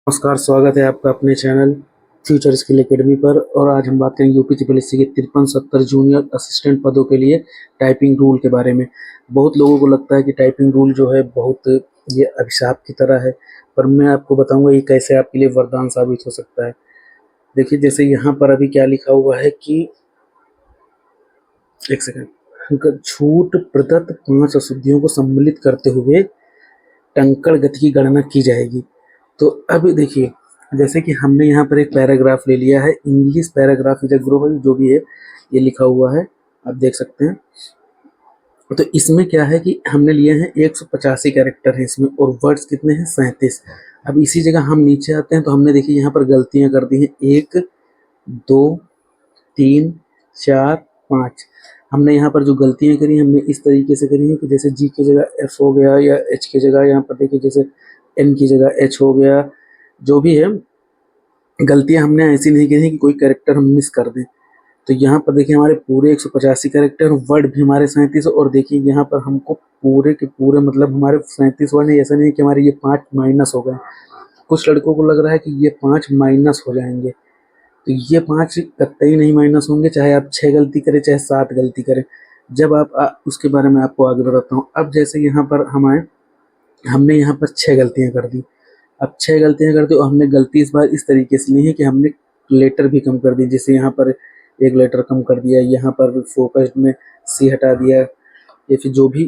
नमस्कार, स्वागत है आपका अपने चैनल फ्यूचर स्किल एकेडमी पर। और आज हम बात करेंगे यूपी त्रिपल के 53-70 जूनियर असिस्टेंट पदों के लिए टाइपिंग रूल के बारे में। बहुत लोगों को लगता है कि टाइपिंग रूल जो है बहुत ये अभिशाप की तरह है, पर मैं आपको बताऊंगा ये कैसे आपके लिए वरदान साबित हो सकता है। देखिए, जैसे यहाँ पर अभी क्या लिखा हुआ है कि एक सेकंड, छूट प्रदत्त 5 अशुद्धियों को सम्मिलित करते हुए टंकण गति की गणना की जाएगी। तो अब देखिए, जैसे कि हमने यहाँ पर एक पैराग्राफ ले लिया है, English paragraph is a group, जो भी है ये लिखा हुआ है, आप देख सकते हैं। तो इसमें क्या है कि हमने लिए हैं 185 कैरेक्टर है इसमें, और वर्ड्स कितने हैं? 37। अब इसी जगह हम नीचे आते हैं तो हमने देखिए यहाँ पर गलतियां कर दी हैं, 1 2 3 4 5। हमने यहाँ पर जो गलतियां करी हमने इस तरीके से करी है कि जैसे जी की जगह एफ हो गया, या एच की जगह यहाँ पर देखिए जैसे एन की जगह एच हो गया। जो भी है, गलतियां हमने ऐसी नहीं की हैं कि कोई कैरेक्टर हम मिस कर दें। तो यहाँ पर देखिए हमारे पूरे 185 कैरेक्टर, वर्ड भी हमारे 37। और देखिए यहाँ पर हमको पूरे के पूरे मतलब हमारे 37 वर्ड है, ऐसा नहीं है कि हमारे ये 5 माइनस हो गए। कुछ लड़कों को लग रहा है कि ये 5 माइनस हो जाएंगे, तो ये 5 कतई नहीं माइनस होंगे, चाहे आप 6 गलती करें चाहे 7 गलती करें। जब आप उसके बारे में आपको आगे बताता हूँ। अब जैसे यहाँ पर हमने यहाँ पर 6 गलतियाँ कर दी। अब 6 गलतियाँ कर दी और हमने गलती इस बार इस तरीके से ली है कि हमने लेटर भी कम कर दी। जैसे यहाँ पर एक लेटर कम कर दिया, यहाँ पर फोकस्ड में सी हटा दिया, या फिर जो भी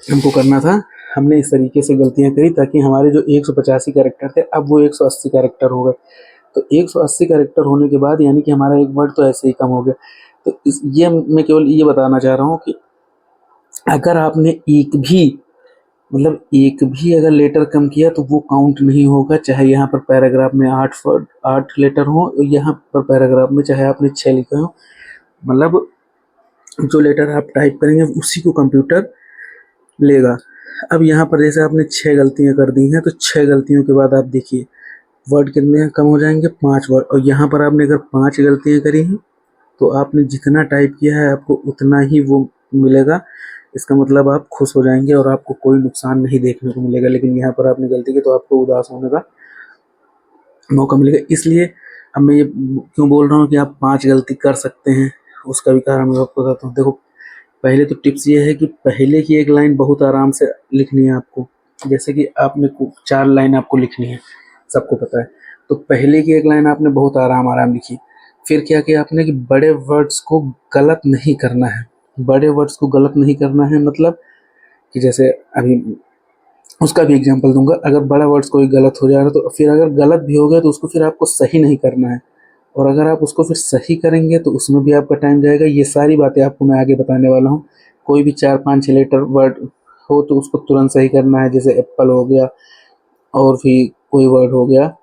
हमको करना था हमने इस तरीके से गलतियाँ करी, ताकि हमारे जो 185 कैरेक्टर थे अब वो 180 कैरेक्टर हो गए। तो 180 कैरेक्टर होने के बाद यानी कि हमारा एक वर्ड तो ऐसे ही कम हो गया। तो ये मैं केवल ये बताना चाह रहा हूँ कि अगर आपने एक भी अगर लेटर कम किया तो वो काउंट नहीं होगा, चाहे यहाँ पर पैराग्राफ में 8 लेटर हो, यहाँ पर पैराग्राफ में चाहे आपने 6 लिखे हो। मतलब जो लेटर आप टाइप करेंगे उसी को कंप्यूटर लेगा। अब यहाँ पर जैसे आपने 6 गलतियाँ कर दी हैं, तो 6 गलतियों के बाद आप देखिए वर्ड कितने कम हो जाएंगे? 5 वर्ड। और यहाँ पर आपने अगर 5 गलतियाँ करी हैं तो आपने जितना टाइप किया है आपको उतना ही वो मिलेगा। इसका मतलब आप खुश हो जाएंगे और आपको कोई नुकसान नहीं देखने को मिलेगा। लेकिन यहाँ पर आपने गलती की तो आपको उदास होने का मौका मिलेगा। इसलिए अब मैं ये क्यों बोल रहा हूँ कि आप 5 गलती कर सकते हैं, उसका भी कारण मैं आपको बताता हूँ। देखो, पहले तो टिप्स ये है कि पहले की एक लाइन बहुत आराम से लिखनी है आपको। जैसे कि आपने 4 लाइन आपको लिखनी है, सबको पता है। तो पहले की एक लाइन आपने बहुत आराम आराम लिखी। फिर क्या किया आपने कि बड़े वर्ड्स को गलत नहीं करना है। बड़े वर्ड्स को गलत नहीं करना है मतलब कि जैसे अभी उसका भी एग्जांपल दूंगा। अगर बड़ा वर्ड्स कोई गलत हो जा रहा है तो फिर अगर गलत भी हो गया तो उसको फिर आपको सही नहीं करना है, और अगर आप उसको फिर सही करेंगे तो उसमें भी आपका टाइम जाएगा। ये सारी बातें आपको मैं आगे बताने वाला हूँ। कोई भी 4-5 लेटर वर्ड हो तो उसको तुरंत सही करना है। जैसे एप्पल हो गया, और भी कोई वर्ड हो गया,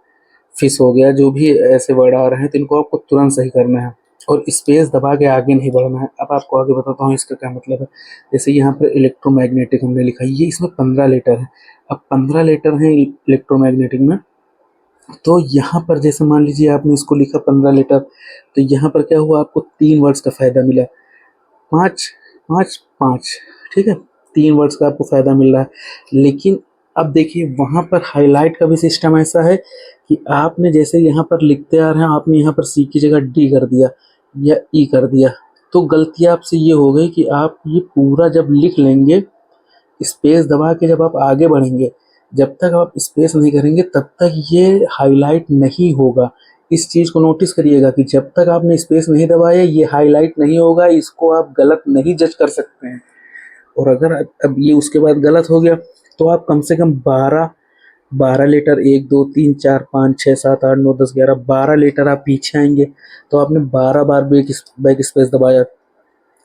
फिश हो गया, जो भी ऐसे वर्ड आ रहे हैं तो इनको आपको तुरंत सही करना है, और स्पेस दबा के आगे नहीं बढ़ना है। अब आपको आगे बताता हूँ इसका क्या मतलब है। जैसे यहाँ पर इलेक्ट्रोमैग्नेटिक हमने लिखा है, ये इसमें 15 लेटर है। अब 15 लेटर हैं इलेक्ट्रोमैग्नेटिक में, तो यहाँ पर जैसे मान लीजिए आपने इसको लिखा 15 लेटर, तो यहाँ पर क्या हुआ? आपको 3 वर्ड्स का फायदा मिला। 5 5 5, ठीक है, 3 वर्ड्स का आपको फायदा मिल रहा है। लेकिन अब देखिए वहाँ पर हाईलाइट का भी सिस्टम ऐसा है कि आपने जैसे यहाँ पर लिखते आ रहे हैं, आपने यहाँ पर सी की जगह डी कर दिया या ई कर दिया, तो गलती आपसे ये हो गई कि आप ये पूरा जब लिख लेंगे, स्पेस दबा के जब आप आगे बढ़ेंगे, जब तक आप स्पेस नहीं करेंगे तब तक ये हाईलाइट नहीं होगा। इस चीज़ को नोटिस करिएगा कि जब तक आपने स्पेस नहीं दबाया ये हाईलाइट नहीं होगा। इसको आप गलत नहीं जज कर सकते हैं। और अगर अब ये उसके बाद गलत हो गया तो आप कम से कम 12 लेटर, 1 2 3 4 5 6 7 8 9 10 11 12 लेटर आप पीछे आएंगे। तो आपने 12 बार बैक स्पेस दबाया,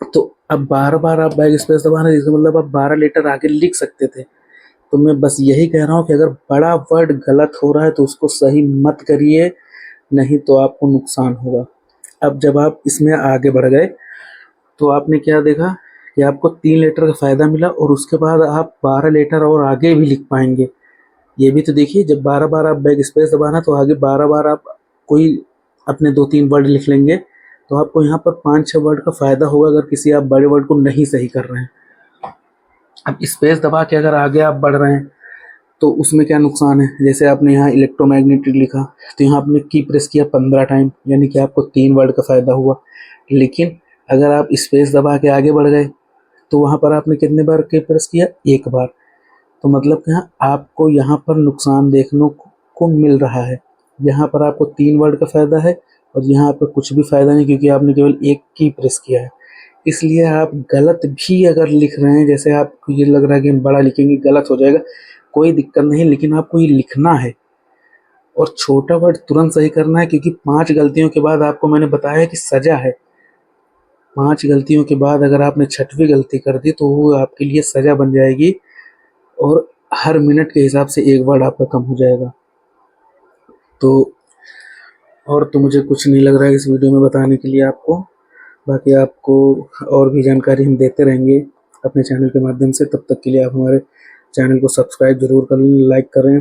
तो अब 12 बार आप बैक स्पेस दबा रहे हैं, इसका मतलब आप 12 लेटर आगे लिख सकते थे। तो मैं बस यही कह रहा हूँ कि अगर बड़ा वर्ड गलत हो रहा है तो उसको सही मत करिए, नहीं तो आपको नुकसान होगा। अब जब आप इसमें आगे बढ़ गए तो आपने क्या देखा कि आपको 3 लेटर का फ़ायदा मिला, और उसके बाद आप 12 लेटर और आगे भी लिख पाएंगे। ये भी तो देखिए, जब 12 बार आप बैक स्पेस दबाना तो आगे 12 बार आप कोई अपने 2-3 वर्ड लिख लेंगे, तो आपको यहाँ पर 5-6 वर्ड का फ़ायदा होगा अगर किसी आप बड़े वर्ड को नहीं सही कर रहे हैं। अब स्पेस दबा के अगर आगे आप बढ़ रहे हैं तो उसमें क्या नुकसान है, जैसे आपने यहाँ इलेक्ट्रोमैग्नेटिक लिखा तो यहाँ आपने की प्रेस किया 15 टाइम, यानी कि आपको 3 वर्ड का फ़ायदा हुआ। लेकिन अगर आप स्पेस दबा के आगे बढ़ गए तो वहाँ पर आपने कितने बार की प्रेस किया, 1 बार। तो मतलब क्या आपको यहाँ पर नुकसान देखने को मिल रहा है। यहाँ पर आपको 3 वर्ड का फ़ायदा है और यहाँ पर कुछ भी फ़ायदा नहीं, क्योंकि आपने केवल एक की प्रेस किया है। इसलिए आप गलत भी अगर लिख रहे हैं, जैसे आपको ये लग रहा है कि हम बड़ा लिखेंगे गलत हो जाएगा, कोई दिक्कत नहीं, लेकिन आपको ये लिखना है और छोटा वर्ड तुरंत सही करना है, क्योंकि 5 गलतियों के बाद आपको मैंने बताया कि सज़ा है। 5 गलतियों के बाद अगर आपने 6वीं गलती कर दी तो वो आपके लिए सज़ा बन जाएगी और हर मिनट के हिसाब से 1 वर्ड आपका कम हो जाएगा। तो और तो मुझे कुछ नहीं लग रहा है इस वीडियो में बताने के लिए आपको। बाकी आपको और भी जानकारी हम देते रहेंगे अपने चैनल के माध्यम से। तब तक के लिए आप हमारे चैनल को सब्सक्राइब ज़रूर कर लें, लाइक करें।